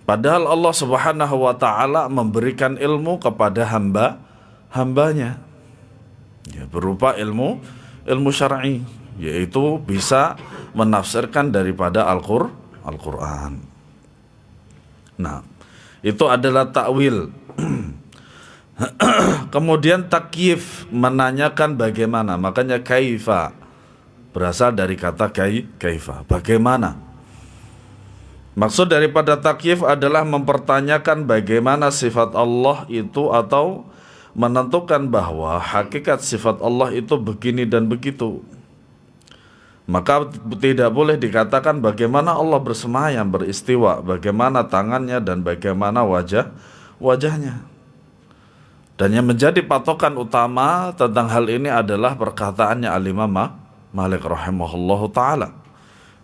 Padahal Allah Subhanahu wa taala memberikan ilmu kepada hambanya, ya, berupa ilmu syar'i, yaitu bisa menafsirkan daripada Al-Qur'an. Nah, itu adalah takwil. Kemudian takyif, menanyakan bagaimana. Makanya kaifa berasal dari kata kaifa, bagaimana. Maksud daripada takyif adalah mempertanyakan bagaimana sifat Allah itu, atau menentukan bahwa hakikat sifat Allah itu begini dan begitu. Maka tidak boleh dikatakan bagaimana Allah bersemayam, beristiwa, bagaimana tangannya dan bagaimana wajahnya. Dan yang menjadi patokan utama tentang hal ini adalah perkataannya Al-Imam Malik rahimahullahu ta'ala.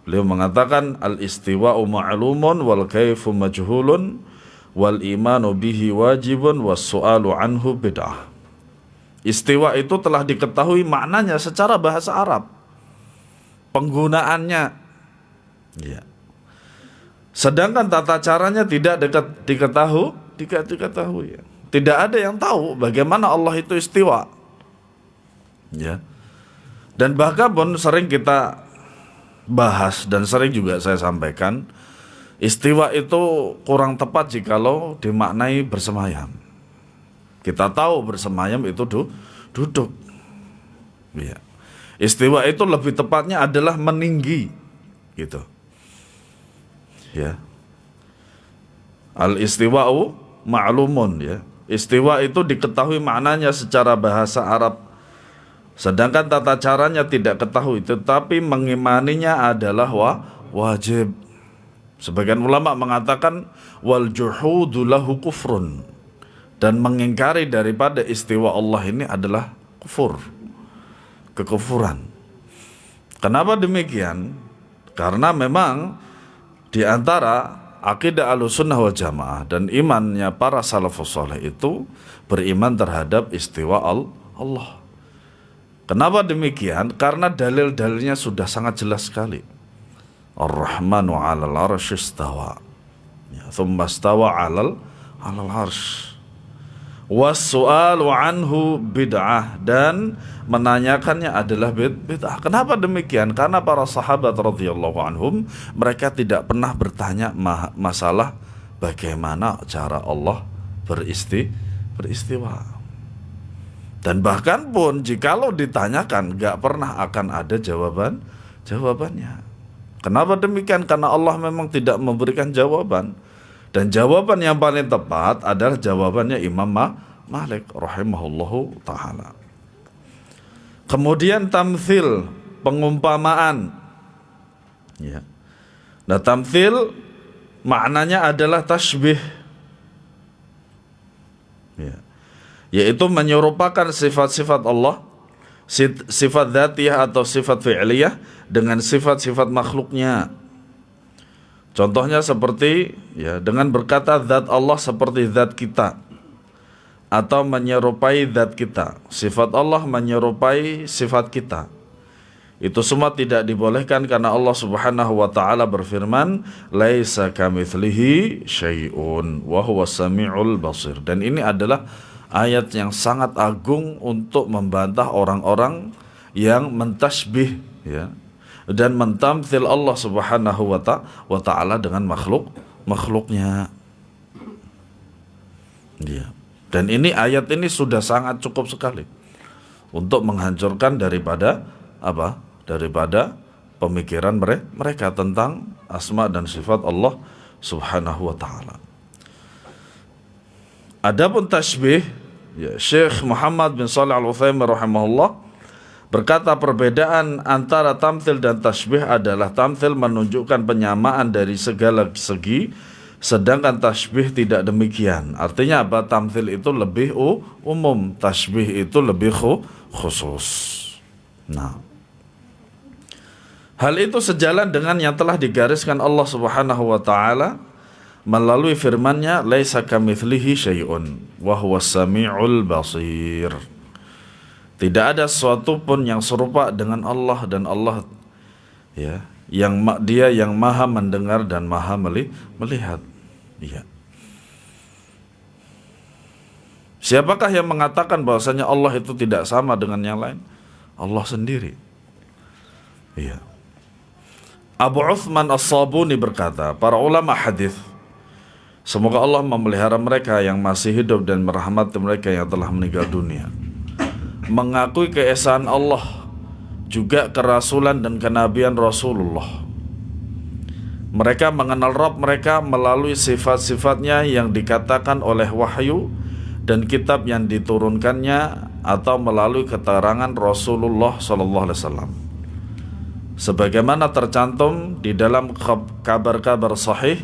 Beliau mengatakan al-istiwa'u ma'lumun wal kaifu majhulun wal imanu bihi wajibun was su'alu anhu bid'ah. Istiwa itu telah diketahui maknanya secara bahasa Arab, penggunaannya, ya. Sedangkan tata caranya tidak diketahui, ya. Tidak ada yang tahu bagaimana Allah itu istiwa, ya. Dan bahkan pun sering kita bahas dan sering juga saya sampaikan, istiwa itu kurang tepat jikalau dimaknai bersemayam. Kita tahu bersemayam itu duduk, ya. Istiwa itu lebih tepatnya adalah meninggi, gitu, ya. Al-istiwa'u ma'lumun, ya. Istiwa itu diketahui maknanya secara bahasa Arab, sedangkan tata caranya tidak ketahui, tetapi mengimaninya adalah wajib. Sebagian ulama mengatakan wal juhudu lahu kufrun, dan mengingkari daripada istiwa Allah ini adalah kufur, kekufuran. Kenapa demikian? Karena memang di antara akidah Ahlussunnah wal Jamaah dan imannya para salafus saleh itu beriman terhadap istiwa Allah. Kenapa demikian? Karena dalil-dalilnya sudah sangat jelas sekali. Ar-Rahmanu 'alal 'arsy istawa, ya, tsumma istawa 'alal 'arsy. Was-su'alu anhu bid'ah, dan menanyakannya adalah bid'ah. Kenapa demikian? Karena para sahabat radhiyallahu anhum, mereka tidak pernah bertanya masalah bagaimana cara Allah beristiwa. Dan bahkan pun jikalau ditanyakan, gak pernah akan ada jawabannya. Kenapa demikian? Karena Allah memang tidak memberikan jawaban. Dan jawaban yang paling tepat adalah jawabannya Imam Malik rahimahullahu ta'ala. Kemudian tamthil, pengumpamaan, ya. Nah, tamthil maknanya adalah tasbih, ya, yaitu menyerupakan sifat-sifat Allah, sifat dzatiyah atau sifat fi'liyah dengan sifat-sifat makhluknya. Contohnya seperti, ya, dengan berkata zat Allah seperti zat kita, atau menyerupai zat kita, sifat Allah menyerupai sifat kita. Itu semua tidak dibolehkan karena Allah Subhanahu wa taala berfirman, laisa kamitslihi syai'un wa huwas samiul basir. Dan ini adalah ayat yang sangat agung untuk membantah orang-orang yang mentasbih, ya, dan mentamthil Allah Subhanahu wa ta'ala dengan makhluknya. Ya. Dan ini ayat ini sudah sangat cukup sekali untuk menghancurkan daripada apa? Daripada pemikiran mereka tentang asma dan sifat Allah Subhanahu wa ta'ala. Adapun tasbih, ya, Syekh Muhammad bin Shalih Al-Utsaimin rahimahullah berkata perbedaan antara tamthil dan tasbih adalah tamthil menunjukkan penyamaan dari segala segi, sedangkan tasbih tidak demikian. Artinya apa? Tamthil itu lebih umum, tasbih itu lebih khusus. Nah, hal itu sejalan dengan yang telah digariskan Allah Subhanahu wa taala melalui firman-Nya, laisa kamitslihi syai'un wa huwas samiul basir. Tidak ada sesuatu pun yang serupa dengan Allah, dan Allah, ya, Dia yang maha mendengar dan maha melihat. Iya. Siapakah yang mengatakan bahwasanya Allah itu tidak sama dengan yang lain? Allah sendiri. Iya. Abu Uthman As-Sabuni berkata, para ulama hadis, semoga Allah memelihara mereka yang masih hidup dan merahmati mereka yang telah meninggal dunia, mengakui keesaan Allah, juga kerasulan dan kenabian Rasulullah. Mereka mengenal Rabb mereka melalui sifat-sifatnya yang dikatakan oleh wahyu dan kitab yang diturunkannya, atau melalui keterangan Rasulullah SAW, sebagaimana tercantum di dalam kabar-kabar sahih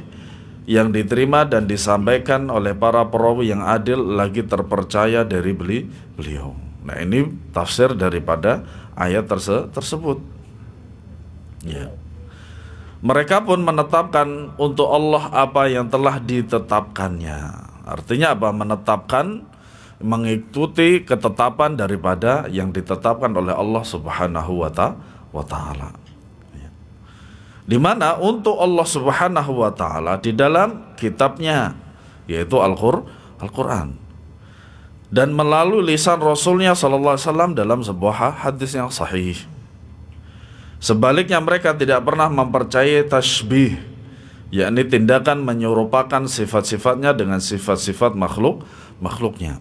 yang diterima dan disampaikan oleh para perawi yang adil lagi terpercaya dari beliau. Nah, ini tafsir daripada ayat tersebut. Ya. Mereka pun menetapkan untuk Allah apa yang telah ditetapkannya. Artinya apa? Menetapkan, mengikuti ketetapan daripada yang ditetapkan oleh Allah Subhanahu wa Ta'ala. Di mana untuk Allah Subhanahu wa Ta'ala di dalam kitabnya, yaitu Al-Quran, dan melalui lisan Rasulnya sallallahu alaihi wasallam dalam sebuah hadis yang sahih. Sebaliknya mereka tidak pernah mempercayai tasbih, yakni tindakan menyerupakan sifat-sifatnya dengan sifat-sifat makhluknya.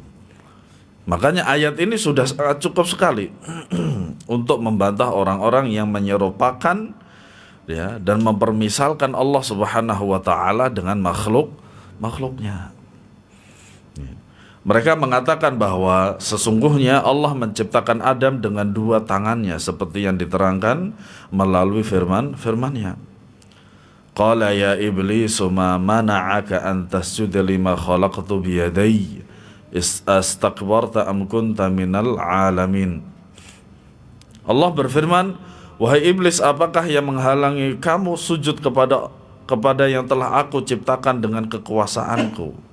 Makanya ayat ini sudah sangat cukup sekali untuk membantah orang-orang yang menyerupakan, ya, dan mempermisalkan Allah Subhanahu wa Ta'ala dengan makhluknya. Mereka mengatakan bahwa sesungguhnya Allah menciptakan Adam dengan dua tangannya, seperti yang diterangkan melalui firman-Nya. Qala ya iblisu ma mana'aka an tasjuda lima khalaqtu biyadayya astakbarta am kunta minal alamin. Allah berfirman, wahai iblis, apakah yang menghalangi kamu sujud kepada yang telah aku ciptakan dengan kekuasaanku?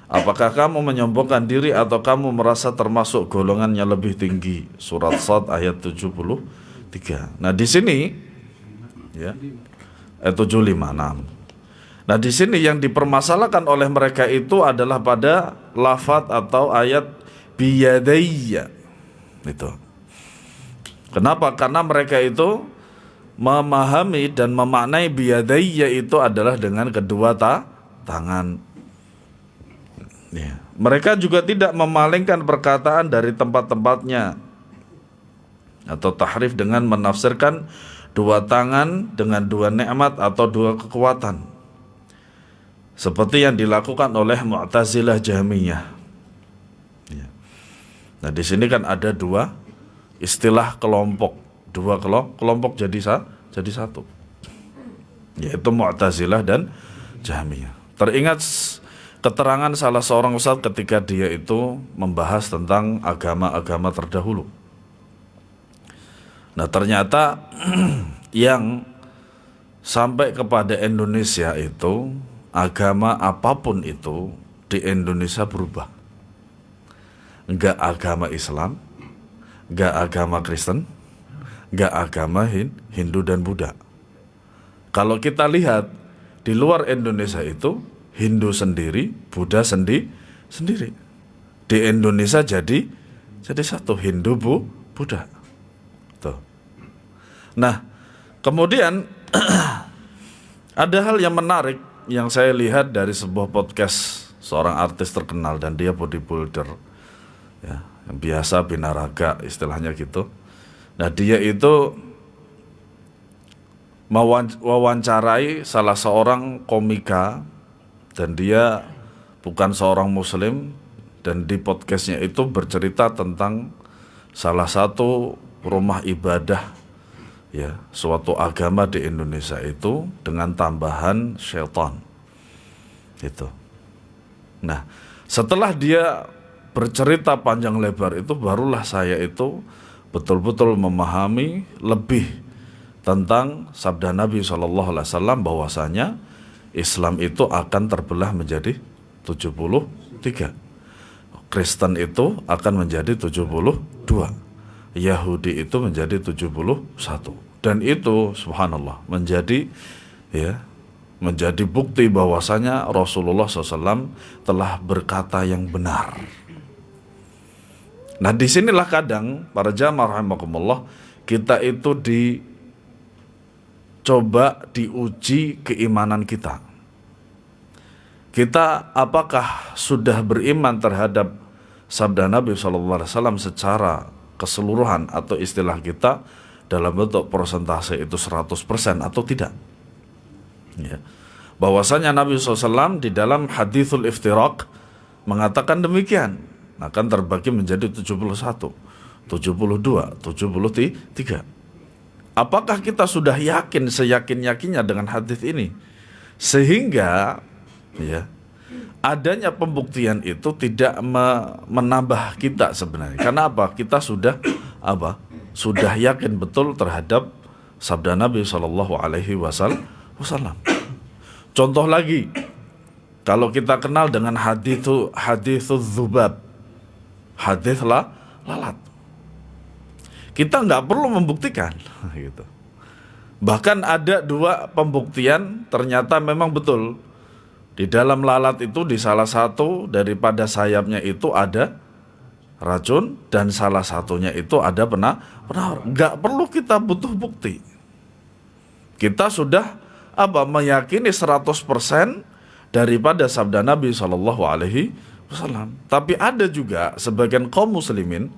Apakah kamu menyombongkan diri atau kamu merasa termasuk golongan yang lebih tinggi? Surat Shad ayat 73. Nah, di sini ya, 75. Nah, di sini yang dipermasalahkan oleh mereka itu adalah pada lafaz atau ayat biyadayya. Itu. Kenapa? Karena mereka itu memahami dan memaknai biyadayya itu adalah dengan kedua tangan. Ya. Mereka juga tidak memalingkan perkataan dari tempat-tempatnya atau tahrif dengan menafsirkan dua tangan dengan dua nikmat atau dua kekuatan, seperti yang dilakukan oleh Mu'tazilah Jahmiyah. Ya. Nah, di sini kan ada dua istilah kelompok, dua kelompok jadi satu, yaitu Mu'tazilah dan Jahmiyah. Teringat keterangan salah seorang ustaz ketika dia itu membahas tentang agama-agama terdahulu. Nah, ternyata yang sampai kepada Indonesia itu, agama apapun itu di Indonesia berubah. Enggak agama Islam, enggak agama Kristen, enggak agama Hindu dan Buddha. Kalau kita lihat di luar Indonesia itu, Hindu sendiri, Buddha sendiri. Di Indonesia jadi satu, Hindu, Buddha. Tuh. Nah, kemudian ada hal yang menarik yang saya lihat dari sebuah podcast seorang artis terkenal, dan dia bodybuilder, ya, yang biasa binaraga istilahnya gitu. Nah, dia itu mewawancarai salah seorang komika, dan dia bukan seorang muslim, dan di podcastnya itu bercerita tentang salah satu rumah ibadah, ya, suatu agama di Indonesia itu dengan tambahan syaitan itu. Nah, setelah dia bercerita panjang lebar itu, barulah saya itu betul-betul memahami lebih tentang sabda Nabi SAW bahwasanya Islam itu akan terbelah menjadi 73. Kristen itu akan menjadi 72. Yahudi itu menjadi 71. Dan itu subhanallah menjadi, ya, menjadi bukti bahwasanya Rasulullah SAW telah berkata yang benar. Nah, disinilah kadang para jamaah rahimakumullah, kita itu dicoba diuji keimanan kita. Kita apakah sudah beriman terhadap sabda Nabi SAW secara keseluruhan, atau istilah kita dalam bentuk persentase itu 100% atau tidak? Ya. Bahwasanya Nabi SAW di dalam hadithul iftiraq mengatakan demikian, akan terbagi menjadi 71, 72, 73. Apakah kita sudah yakin seyakin-yakinnya dengan hadis ini, sehingga ya adanya pembuktian itu tidak menambah kita sebenarnya? Karena apa? Kita sudah sudah yakin betul terhadap sabda Nabi SAW. Contoh lagi, kalau kita kenal dengan hadithul dzubab, hadits lalat, kita nggak perlu membuktikan gitu. Bahkan ada dua pembuktian, ternyata memang betul di dalam lalat itu, di salah satu daripada sayapnya itu ada racun, dan salah satunya itu ada penawar. Nggak perlu kita butuh bukti. Kita sudah meyakini 100% daripada sabda Nabi SAW. Tapi ada juga sebagian kaum muslimin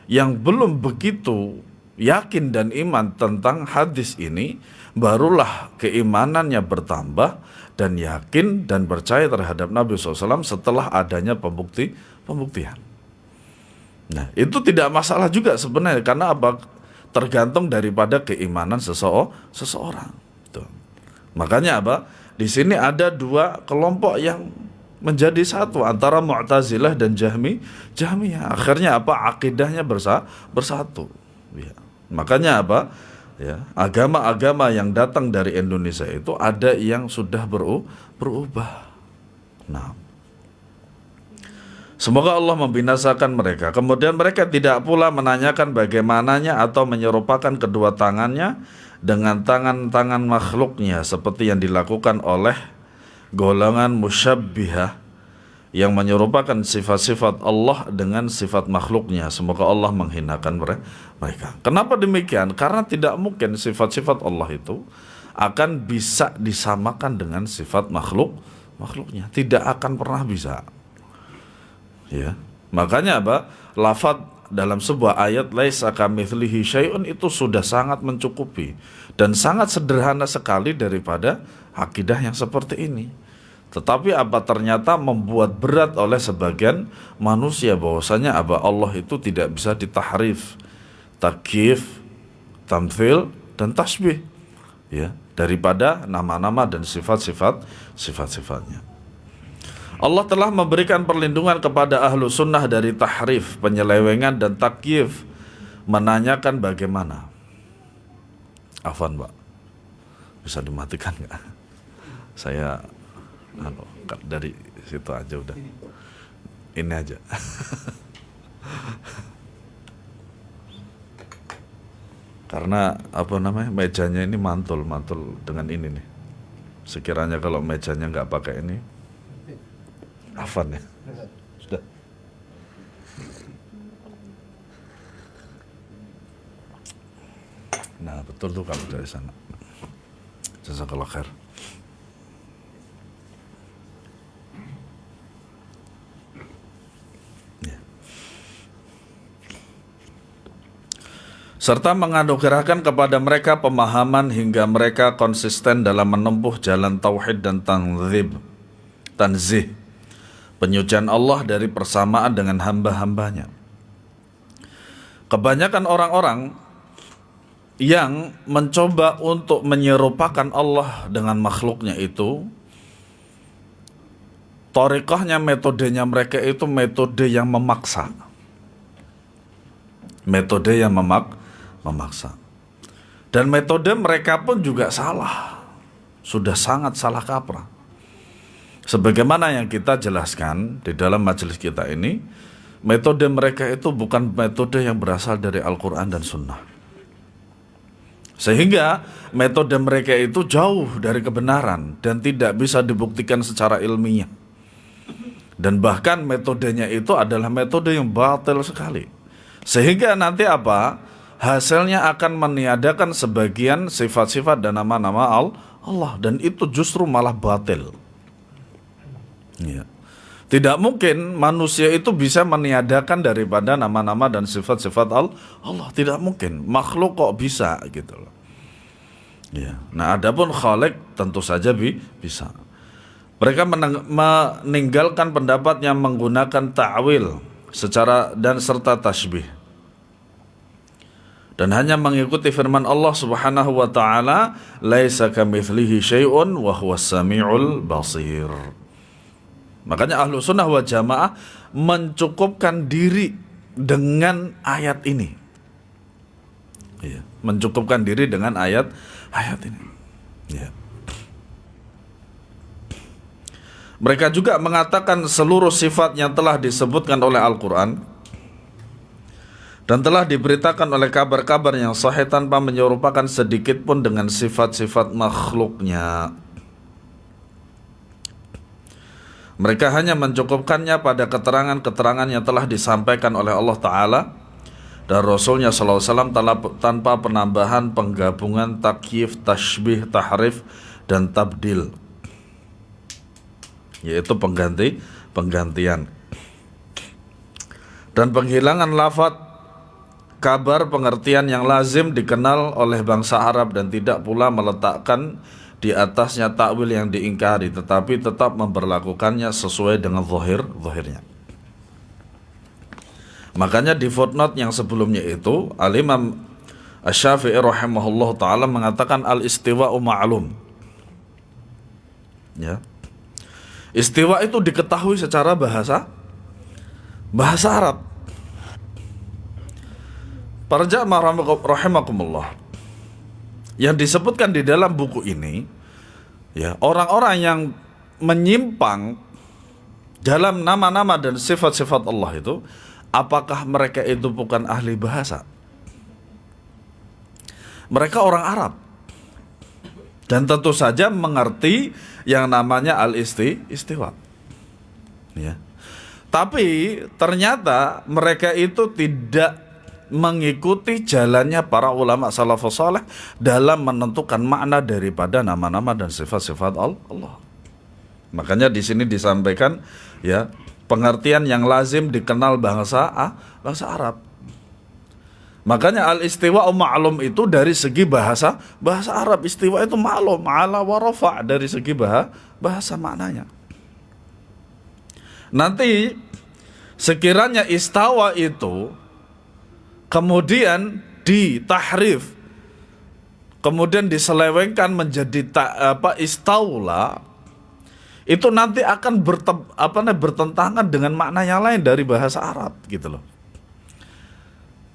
yang belum begitu yakin dan iman tentang hadis ini, barulah keimanannya bertambah dan yakin dan percaya terhadap Nabi SAW setelah adanya pembuktian. Nah, itu tidak masalah juga sebenarnya, karena tergantung daripada keimanan seseorang. Tuh. Makanya di sini ada dua kelompok yang menjadi satu antara Mu'tazilah dan Jahmiyah. Akhirnya akidahnya bersatu. Ya. Makanya ya, agama-agama yang datang dari Indonesia itu ada yang sudah berubah. Nah, semoga Allah membinasakan mereka. Kemudian mereka tidak pula menanyakan bagaimananya atau menyerupakan kedua tangannya dengan tangan-tangan makhluknya, seperti yang dilakukan oleh golongan musyabbihah yang menyerupakan sifat-sifat Allah dengan sifat makhluknya. Semoga Allah menghinakan mereka. Kenapa demikian? Karena tidak mungkin sifat-sifat Allah itu akan bisa disamakan dengan sifat makhluknya. Tidak akan pernah bisa. Ya. Makanya lafadz dalam sebuah ayat laisa kamitslihi syai'un itu sudah sangat mencukupi dan sangat sederhana sekali daripada akidah yang seperti ini. Tetapi ternyata membuat berat oleh sebagian manusia bahwasanya Allah itu tidak bisa ditahrif, takyif, tamtsil dan tasbih, ya, daripada nama-nama dan sifat-sifatnya. Allah telah memberikan perlindungan kepada ahlu sunnah dari tahrif, penyelewengan dan takyif. Menanyakan bagaimana? Afwan, Pak, bisa dimatikan nggak? Saya dari situ aja udah. Ini aja. Karena mejanya ini mantul dengan ini nih. Sekiranya kalau mejanya nggak pakai ini, Afan ya. Sudah. Nah, betul tuh kamu dari sana. Jazakallah khair. Ya. Serta menganugerahkan kepada mereka pemahaman hingga mereka konsisten dalam menempuh jalan tauhid dan tanzih, penyucian Allah dari persamaan dengan hamba-hambanya. Kebanyakan orang-orang yang mencoba untuk menyerupakan Allah dengan makhluknya itu, thariqahnya, metodenya mereka itu metode yang memaksa. Metode yang memaksa. Dan metode mereka pun juga salah. Sudah sangat salah kaprah. Sebagaimana yang kita jelaskan di dalam majelis kita ini, metode mereka itu bukan metode yang berasal dari Al-Quran dan Sunnah. Sehingga metode mereka itu jauh dari kebenaran dan tidak bisa dibuktikan secara ilmiah. Dan bahkan metodenya itu adalah metode yang batil sekali. Sehingga nanti apa? Hasilnya akan meniadakan sebagian sifat-sifat dan nama-nama Allah, dan itu justru malah batil. Ya. Tidak mungkin manusia itu bisa meniadakan daripada nama-nama dan sifat-sifat Allah. Tidak mungkin. Makhluk kok bisa gitu loh. Ya. Nah, adapun Khalik tentu saja bisa. Mereka meninggalkan pendapat yang menggunakan ta'wil serta tasbih. Dan hanya mengikuti firman Allah Subhanahu wa taala, "Laisa kamitslihi syai'un wa huwas samiul basir." Makanya Ahlus Sunnah wal Jamaah mencukupkan diri dengan ayat ini. Iya, mencukupkan diri dengan ayat ini. Ya. Mereka juga mengatakan seluruh sifat yang telah disebutkan oleh Al-Quran dan telah diberitakan oleh kabar-kabar yang sahih tanpa menyerupakan sedikit pun dengan sifat-sifat makhluknya. Mereka hanya mencukupkannya pada keterangan-keterangan yang telah disampaikan oleh Allah Ta'ala dan Rasulnya SAW tanpa penambahan, penggabungan, takyif, tashbih, tahrif, dan tabdil, yaitu penggantian dan penghilangan lafadz kabar pengertian yang lazim dikenal oleh bangsa Arab dan tidak pula meletakkan di atasnya takwil yang diingkari, tetapi tetap memperlakukannya sesuai dengan zahirnya. Makanya di footnote yang sebelumnya itu Al-Imam Asy-Syafi'i rahimahullah ta'ala mengatakan al-istiwa'u ma'lum. Ya. Istiwa itu diketahui secara bahasa Arab. Para jamaah rahimakumullah, yang disebutkan di dalam buku ini, ya, orang-orang yang menyimpang dalam nama-nama dan sifat-sifat Allah itu, apakah mereka itu bukan ahli bahasa? Mereka orang Arab dan tentu saja mengerti yang namanya al-istiwa. Ya. Tapi ternyata mereka itu tidak mengikuti jalannya para ulama salafus saleh dalam menentukan makna daripada nama-nama dan sifat-sifat Allah. Makanya di sini disampaikan, ya, pengertian yang lazim dikenal bangsa Arab. Makanya al-istiwa ma'lum itu dari segi bahasa Arab. Istiwa itu ma'lum, ala wa rafa' dari segi bahasa maknanya. Nanti sekiranya istawa itu kemudian ditahrif, kemudian diselewengkan menjadi istaula, itu nanti akan bertentangan dengan makna yang lain dari bahasa Arab gitu loh.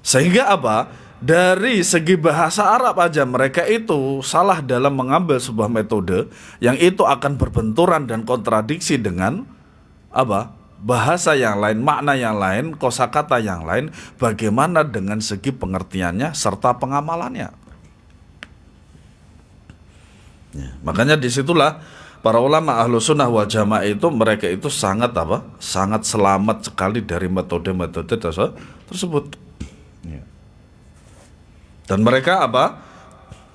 Sehingga apa? Dari segi bahasa Arab aja mereka itu salah dalam mengambil sebuah metode yang itu akan berbenturan dan kontradiksi dengan bahasa yang lain, makna yang lain, kosakata yang lain. Bagaimana dengan segi pengertiannya serta pengamalannya? Ya, makanya disitulah para ulama ahlu sunnah wal jamaah itu mereka itu sangat selamat sekali dari metode-metode tersebut. Ya. Dan mereka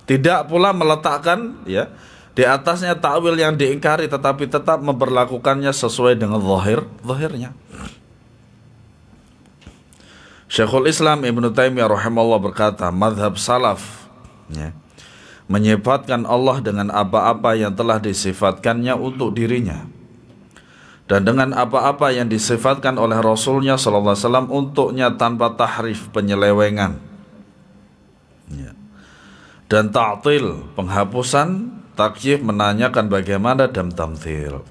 tidak pula meletakkan, ya, di atasnya takwil yang diingkari, tetapi tetap memperlakukannya sesuai dengan zahirnya. Syekhul Islam Ibnu Taimiyah rahimahullah berkata, mazhab salaf, ya, menyifatkan Allah dengan apa-apa yang telah disifatkannya untuk dirinya dan dengan apa-apa yang disifatkan oleh Rasulnya sallallahu alaihi wasallam untuknya tanpa tahrif, penyelewengan, ya, dan ta'til, penghapusan, takyif, menanyakan bagaimana, dan tamthil.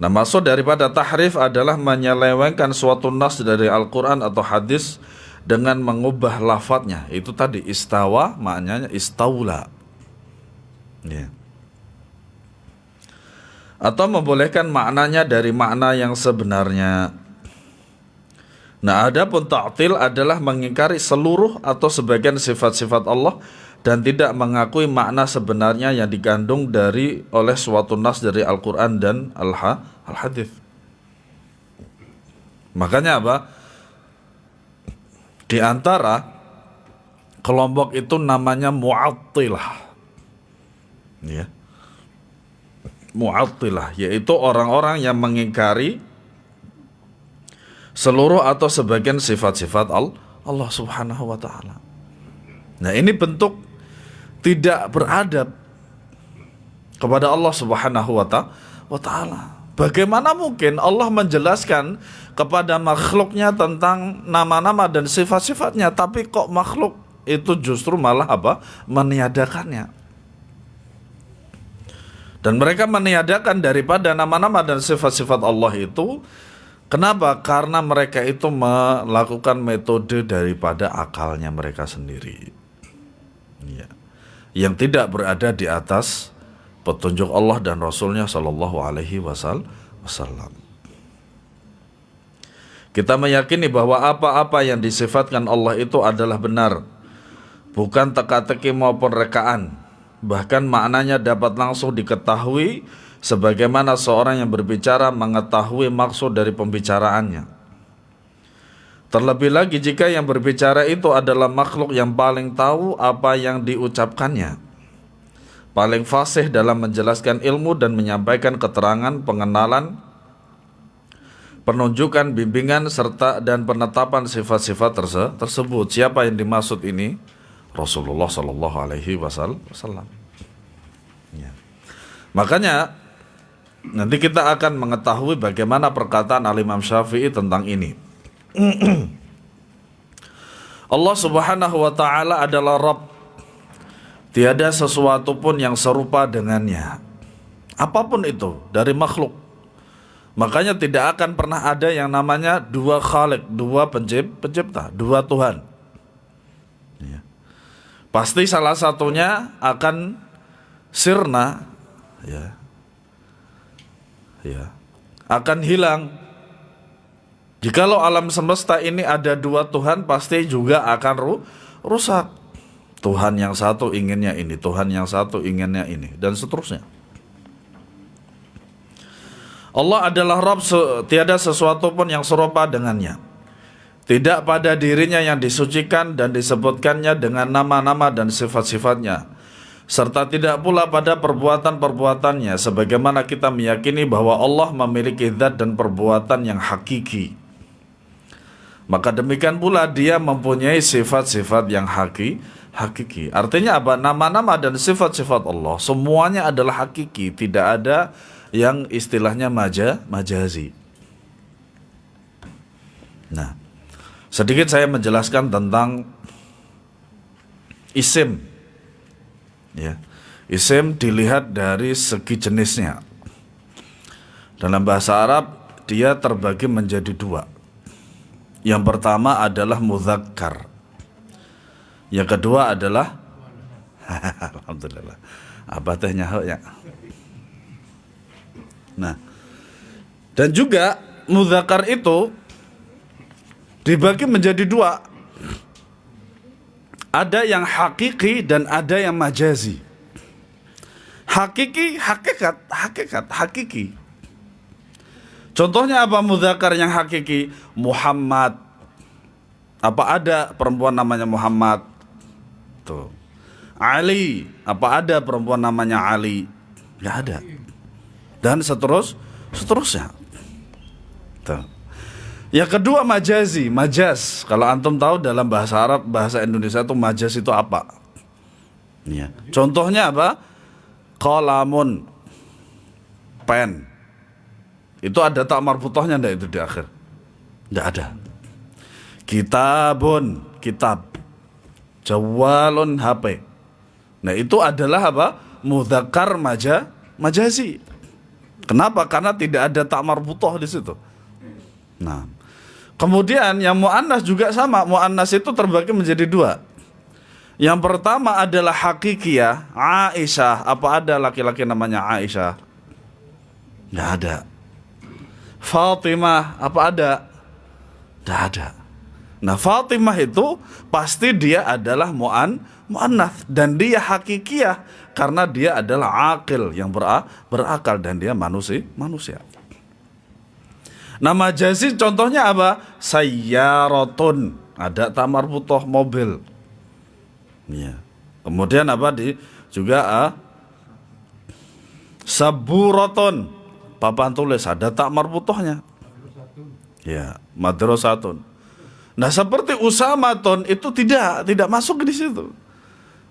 Nah, maksud daripada tahrif adalah menyelewengkan suatu nas dari Al-Quran atau hadis dengan mengubah lafadznya. Itu tadi istawa, maknanya istaula, ya. Atau membolehkan maknanya dari makna yang sebenarnya. Nah, adapun ta'til adalah mengingkari seluruh atau sebagian sifat-sifat Allah dan tidak mengakui makna sebenarnya yang dikandung oleh suatu nas dari Al-Quran dan Al-Hadits. Makanya apa? Di antara kelompok itu namanya Mu'attilah. Ya. Mu'attilah, yaitu orang-orang yang mengingkari seluruh atau sebagian sifat-sifat Allah Subhanahu wa taala. Nah, ini bentuk tidak beradab kepada Allah Subhanahu wa taala. Bagaimana mungkin Allah menjelaskan kepada makhluknya tentang nama-nama dan sifat-sifatnya, tapi kok makhluk itu justru malah apa? Meniadakannya. Dan mereka meniadakan daripada nama-nama dan sifat-sifat Allah itu. Kenapa? Karena mereka itu melakukan metode daripada akalnya mereka sendiri, ya, yang tidak berada di atas petunjuk Allah dan Rasulnya Shallallahu Alaihi Wasallam. Kita meyakini bahwa apa-apa yang disifatkan Allah itu adalah benar, bukan teka-teki maupun rekaan. Bahkan maknanya dapat langsung diketahui, sebagaimana seorang yang berbicara mengetahui maksud dari pembicaraannya. Terlebih lagi jika yang berbicara itu adalah makhluk yang paling tahu apa yang diucapkannya, paling fasih dalam menjelaskan ilmu dan menyampaikan keterangan, pengenalan, penunjukan, bimbingan, serta dan penetapan sifat-sifat tersebut. Siapa yang dimaksud ini? Rasulullah Sallallahu Alaihi Wasallam. Ya. Makanya nanti kita akan mengetahui bagaimana perkataan Al-Imam Syafi'i tentang ini. Allah Subhanahu wa taala adalah Rabb. Tiada sesuatu pun yang serupa dengannya. Apapun itu dari makhluk. Makanya tidak akan pernah ada yang namanya dua khalik, dua pencipta, dua Tuhan. Ya. Pasti salah satunya akan sirna, ya. Ya, akan hilang. Jikalau alam semesta ini ada dua Tuhan, pasti juga akan rusak. Tuhan yang satu inginnya ini, Tuhan yang satu inginnya ini, dan seterusnya. Allah adalah Rabb, tiada sesuatu pun yang serupa dengannya. Tidak pada dirinya yang disucikan dan disebutkannya dengan nama-nama dan sifat-sifatnya, serta tidak pula pada perbuatan-perbuatannya, sebagaimana kita meyakini bahwa Allah memiliki zat dan perbuatan yang hakiki. Maka demikian pula dia mempunyai sifat-sifat yang hakiki. Artinya apa? Nama-nama dan sifat-sifat Allah semuanya adalah hakiki, tidak ada yang istilahnya majazi. Nah, sedikit saya menjelaskan tentang isim. Ya. Isim dilihat dari segi jenisnya. Dalam bahasa Arab dia terbagi menjadi dua. Yang pertama adalah mudzakkar. Yang kedua adalah alhamdulillah. Apa teh nyaho ya? Nah, dan juga mudzakkar itu dibagi menjadi dua. Ada yang hakiki dan ada yang majazi. Hakiki, hakiki. Contohnya apa mudzakkar yang hakiki? Muhammad. Apa ada perempuan namanya Muhammad? Tuh. Ali. Apa ada perempuan namanya Ali? Enggak ada. Dan seterusnya. Tuh. Yang kedua majazi, majaz. Kalau antum tahu dalam bahasa Arab, bahasa Indonesia itu majaz itu apa? Ya. Contohnya apa? Qalamun, pen. Itu ada tak marbutohnya enggak itu di akhir? Enggak ada. Kitabun, kitab. Jawalun, HP. Nah, itu adalah apa? Mudzakkar majazi. Kenapa? Karena tidak ada tak marbutoh di situ. Nah, kemudian yang mu'annas juga sama. Mu'annas itu terbagi menjadi dua. Yang pertama adalah hakikiyah, Aisyah. Apa ada laki-laki namanya Aisyah? Tidak ada. Fatimah, apa ada? Tidak ada. Nah, Fatimah itu pasti dia adalah mu'annath, dan dia hakikiyah karena dia adalah akil yang berakal, dan dia manusia. Nah, majazi contohnya apa? Sayyaratun, ada tak marbutoh, mobil. Ya. Kemudian apa juga saburatun, papan tulis, ada tak marbutohnya. Ya, madrasatun. Nah, seperti Usamatun itu tidak masuk di situ.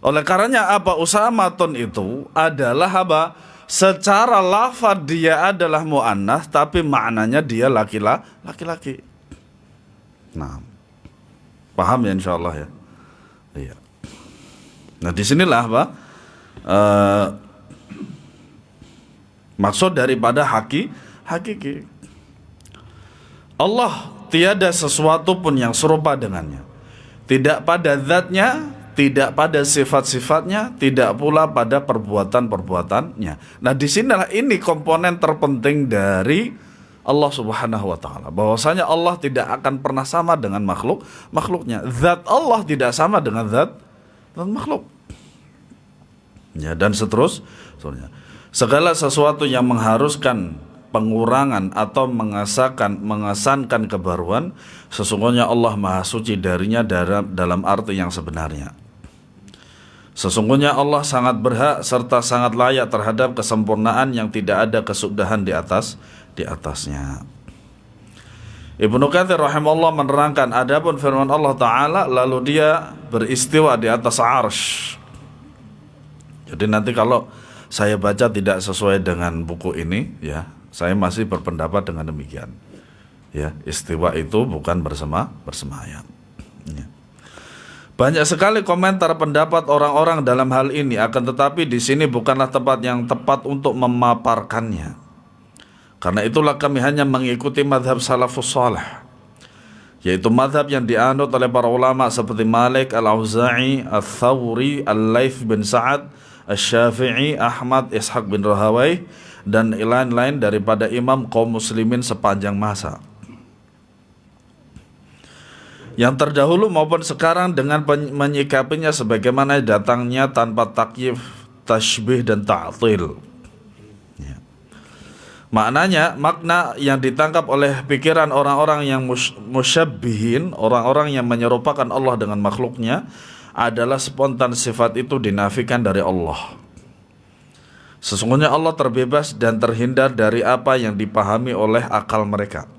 Oleh karenanya apa? Usamatun itu adalah apa? Secara lafaz dia adalah mu'annas, tapi maknanya dia laki-laki. Nah, paham ya insyaallah ya. Iya. Nah, disinilah apa? Maksud daripada hakiki. Allah tiada sesuatu pun yang serupa dengannya. Tidak pada zatnya, tidak pada sifat-sifatnya, tidak pula pada perbuatan-perbuatannya. Nah, disinilah ini komponen terpenting dari Allah Subhanahu wa taala. Bahwasanya Allah tidak akan pernah sama dengan makhluknya. Zat Allah tidak sama dengan zat makhluk. Ya, dan seterusnya. Segala sesuatu yang mengharuskan pengurangan atau mengesankan kebaruan, sesungguhnya Allah Maha Suci darinya dalam arti yang sebenarnya. Sesungguhnya Allah sangat berhak serta sangat layak terhadap kesempurnaan yang tidak ada kesudahan di atasnya. Ibnu Katsir rahimahullah menerangkan, adapun firman Allah Ta'ala, lalu dia beristiwa di atas arsy. Jadi nanti kalau saya baca tidak sesuai dengan buku ini, ya, saya masih berpendapat dengan demikian. Ya, istiwa itu bukan bersemayam. Ya. Banyak sekali komentar pendapat orang-orang dalam hal ini, akan tetapi di sini bukanlah tempat yang tepat untuk memaparkannya. Karena itulah kami hanya mengikuti madhab salafus salih, yaitu madhab yang dianut oleh para ulama seperti Malik, Al-Auza'i, Al-Thawri, Al-Laits bin Sa'ad, Al-Syafi'i, Ahmad, Ishaq bin Rahawai, dan lain-lain daripada imam kaum muslimin sepanjang masa, yang terdahulu maupun sekarang, dengan menyikapinya sebagaimana datangnya tanpa takyif, tashbih, dan ta'til. Ya. Makna yang ditangkap oleh pikiran orang-orang yang musyabbihin, orang-orang yang menyerupakan Allah dengan makhluknya, adalah spontan sifat itu dinafikan dari Allah. Sesungguhnya Allah terbebas dan terhindar dari apa yang dipahami oleh akal mereka.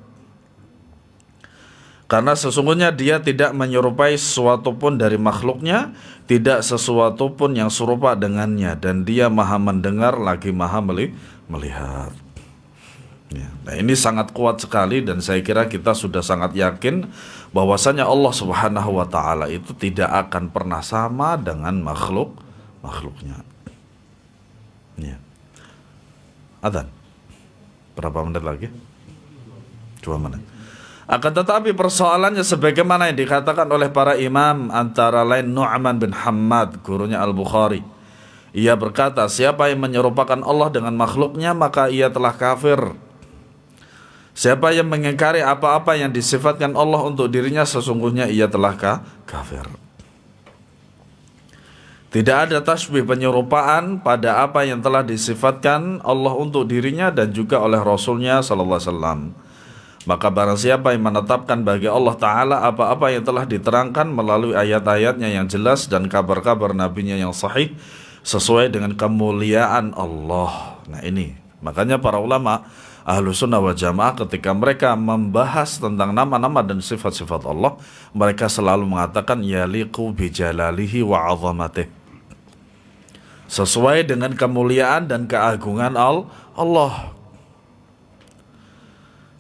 Karena sesungguhnya dia tidak menyerupai sesuatu pun dari makhluknya, tidak sesuatu pun yang serupa dengannya, dan dia maha mendengar lagi maha melihat. Ya, nah ini sangat kuat sekali, dan saya kira kita sudah sangat yakin bahwasanya Allah Subhanahu wa taala itu tidak akan pernah sama dengan makhluknya. Ya. Adzan. Berapa menit lagi? 2 menit. Akan tetapi persoalannya sebagaimana yang dikatakan oleh para imam, antara lain Nu'man bin Hammad, gurunya Al-Bukhari. Ia berkata, siapa yang menyerupakan Allah dengan makhluknya, maka ia telah kafir. Siapa yang mengingkari apa-apa yang disifatkan Allah untuk dirinya, sesungguhnya ia telah kafir. Tidak ada tasbih penyerupaan pada apa yang telah disifatkan Allah untuk dirinya dan juga oleh Rasulnya sallallahu alaihi wasallam. Maka barang siapa yang menetapkan bagi Allah Ta'ala apa-apa yang telah diterangkan melalui ayat-ayatnya yang jelas dan kabar-kabar nabinya yang sahih sesuai dengan kemuliaan Allah. Nah ini, makanya para ulama Ahlus Sunnah wal Jamaah ketika mereka membahas tentang nama-nama dan sifat-sifat Allah, mereka selalu mengatakan yaliqu bijalalihi wa 'azamatih, sesuai dengan kemuliaan dan keagungan Allah,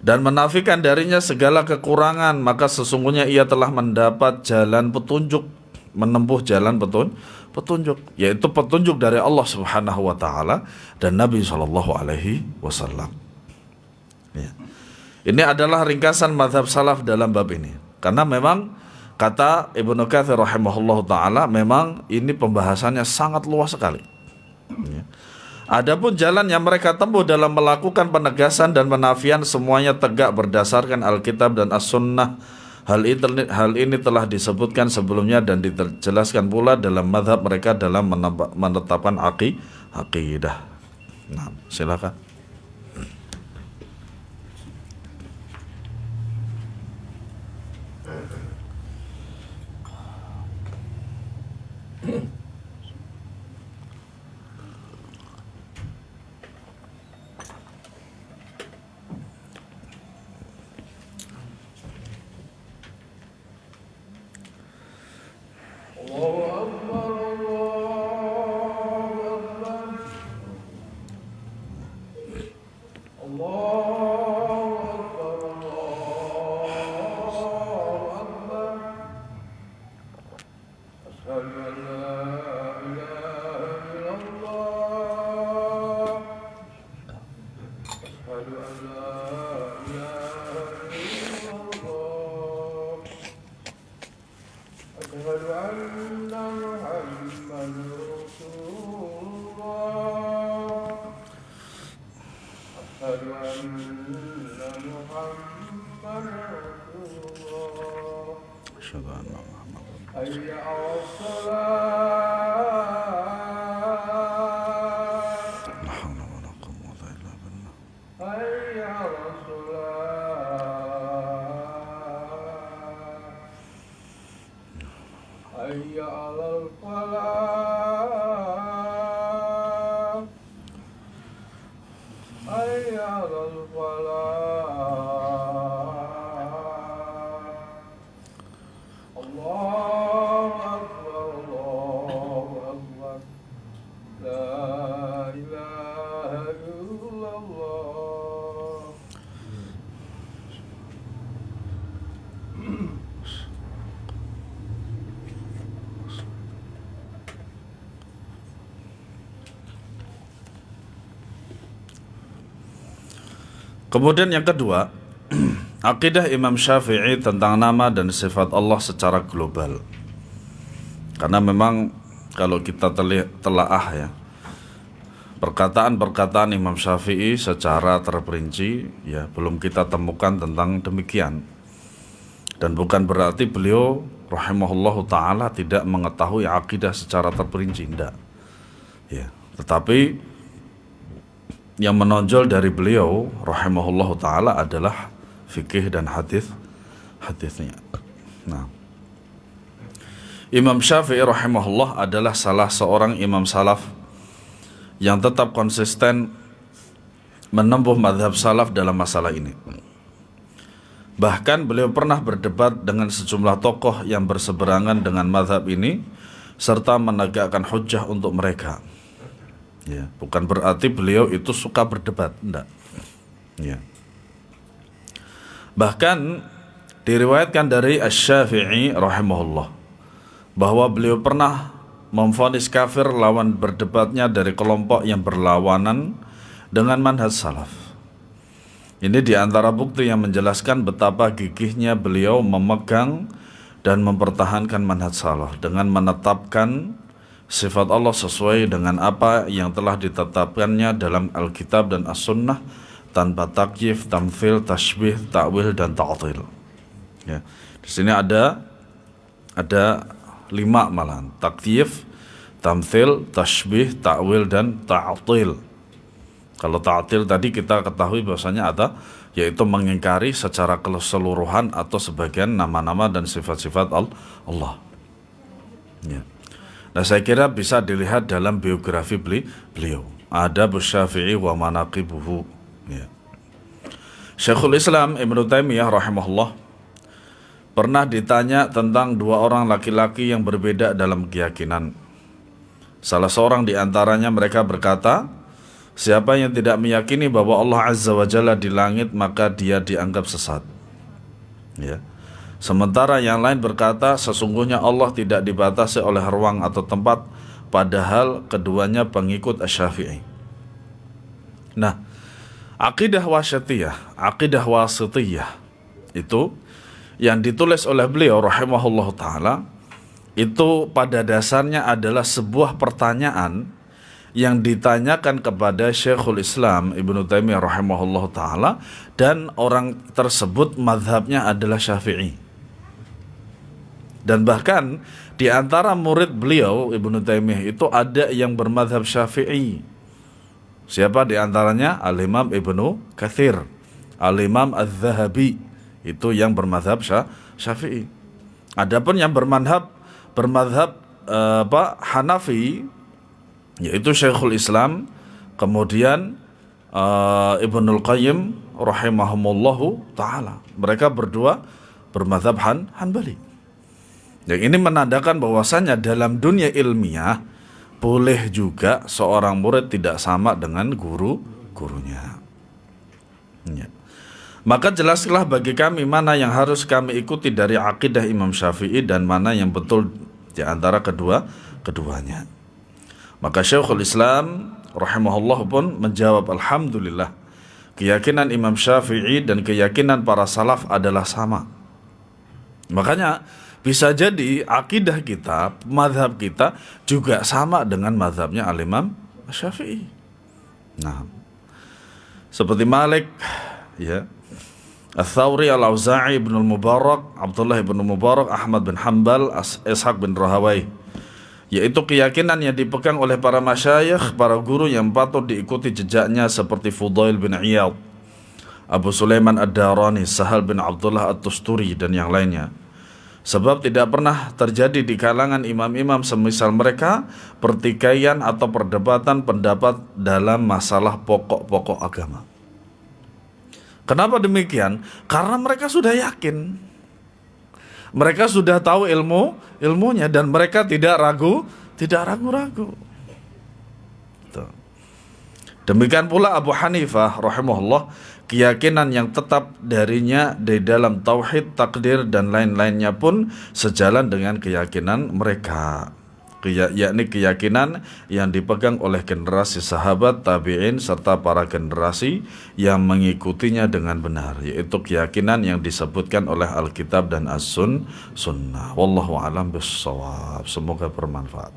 dan menafikan darinya segala kekurangan, maka sesungguhnya ia telah mendapat jalan petunjuk, menempuh jalan petunjuk, yaitu petunjuk dari Allah Subhanahu wa taala dan Nabi sallallahu alaihi wasallam. Ya. Ini adalah ringkasan mazhab salaf dalam bab ini. Karena memang kata Ibnu Katsir rahimahullahu taala, memang ini pembahasannya sangat luas sekali. Ya. Adapun jalan yang mereka tempuh dalam melakukan penegasan dan penafian semuanya tegak berdasarkan Alkitab dan As-Sunnah, Hal ini telah disebutkan sebelumnya dan dijelaskan pula dalam mazhab mereka dalam menetapkan aqidah. Nah, silakan. Kemudian yang kedua, akidah Imam Syafi'i tentang nama dan sifat Allah secara global. Karena memang kalau kita telaah ya, perkataan-perkataan Imam Syafi'i secara terperinci ya belum kita temukan tentang demikian. Dan bukan berarti beliau rahimahullahu ta'ala tidak mengetahui akidah secara terperinci, tidak ya. Tetapi yang menonjol dari beliau rahimahullahu ta'ala adalah fikih dan hadisnya. Nah, Imam Syafi'i rahimahullah adalah salah seorang imam salaf yang tetap konsisten menempuh mazhab salaf dalam masalah ini. Bahkan beliau pernah berdebat dengan sejumlah tokoh yang berseberangan dengan mazhab ini serta menegakkan hujjah untuk mereka. Ya, bukan berarti beliau itu suka berdebat, enggak. Ya. Bahkan diriwayatkan dari Asy-Syafi'i rahimahullah bahwa beliau pernah memvonis kafir lawan berdebatnya dari kelompok yang berlawanan dengan manhaj salaf. Ini diantara bukti yang menjelaskan betapa gigihnya beliau memegang dan mempertahankan manhaj salaf dengan menetapkan sifat Allah sesuai dengan apa yang telah ditetapkannya dalam Alkitab dan As-Sunnah tanpa takyif, tamthil, tashbih, ta'wil dan ta'til. Ya. Di sini ada 5 malahan: takyif, tamthil, tashbih, ta'wil dan ta'til. Kalau ta'til tadi kita ketahui bahwasanya ada, yaitu mengingkari secara keseluruhan atau sebagian nama-nama dan sifat-sifat Allah. Ya. Nah, saya kira bisa dilihat dalam biografi beliau. Adabus Syafi'i wa manaqibuhu. Ya. Syekhul Islam Ibnu Taimiyah rahimahullah pernah ditanya tentang 2 orang laki-laki yang berbeda dalam keyakinan. Salah seorang di antaranya mereka berkata, siapa yang tidak meyakini bahwa Allah Azza wa Jalla di langit, maka dia dianggap sesat. Ya. Sementara yang lain berkata, sesungguhnya Allah tidak dibatasi oleh ruang atau tempat, padahal keduanya pengikut Asy-Syafi'i. Nah, akidah wasitiyah itu yang ditulis oleh beliau rahimahullah ta'ala, itu pada dasarnya adalah sebuah pertanyaan yang ditanyakan kepada Syekhul Islam Ibnu Taimiyah rahimahullah ta'ala, dan orang tersebut mazhabnya adalah Syafi'i. Dan bahkan di antara murid beliau Ibnu Taimiyah itu ada yang bermadhab Syafi'i. Siapa di antaranya? Al-Imam Ibnu Katsir, Al-Imam Az-Zahabi, itu yang bermadhab Syafi'i. Adapun yang bermadhab Hanafi, yaitu Syekhul Islam, kemudian Ibnul Qayyim rahimahumullahu ta'ala. Mereka berdua bermadhab Hanbali. Yang ini menandakan bahwasanya dalam dunia ilmiah boleh juga seorang murid tidak sama dengan gurunya. Ya. Maka jelaslah bagi kami mana yang harus kami ikuti dari akidah Imam Syafi'i dan mana yang betul di antara keduanya. Maka Syekhul Islam rahimahullah pun menjawab, alhamdulillah, keyakinan Imam Syafi'i dan keyakinan para salaf adalah sama. Makanya bisa jadi akidah kita, mazhab kita juga sama dengan mazhabnya Al-Imam Syafi'i. Nah, seperti Malik, ya, Ats-Tsauri, Al-Auza'i, Ibnu Mubarak, Abdullah bin Mubarak, Ahmad bin Hanbal, Ishaq bin Rahawai, yaitu keyakinan yang dipegang oleh para masyayikh, para guru yang patut diikuti jejaknya seperti Fudail bin Iyad, Abu Sulaiman Ad-Darani, Sahal bin Abdullah At-Tusturi dan yang lainnya. Sebab tidak pernah terjadi di kalangan imam-imam semisal mereka pertikaian atau perdebatan pendapat dalam masalah pokok-pokok agama. Kenapa demikian? Karena mereka sudah yakin. Mereka sudah tahu ilmunya dan mereka tidak ragu-ragu. Demikian pula Abu Hanifah rahimahullah, keyakinan yang tetap darinya di dalam tauhid, takdir dan lain-lainnya pun sejalan dengan keyakinan mereka, yakni keyakinan yang dipegang oleh generasi sahabat, tabi'in serta para generasi yang mengikutinya dengan benar, yaitu keyakinan yang disebutkan oleh Alkitab dan As-Sunnah. Wallahu a'lam bissawab. Semoga bermanfaat.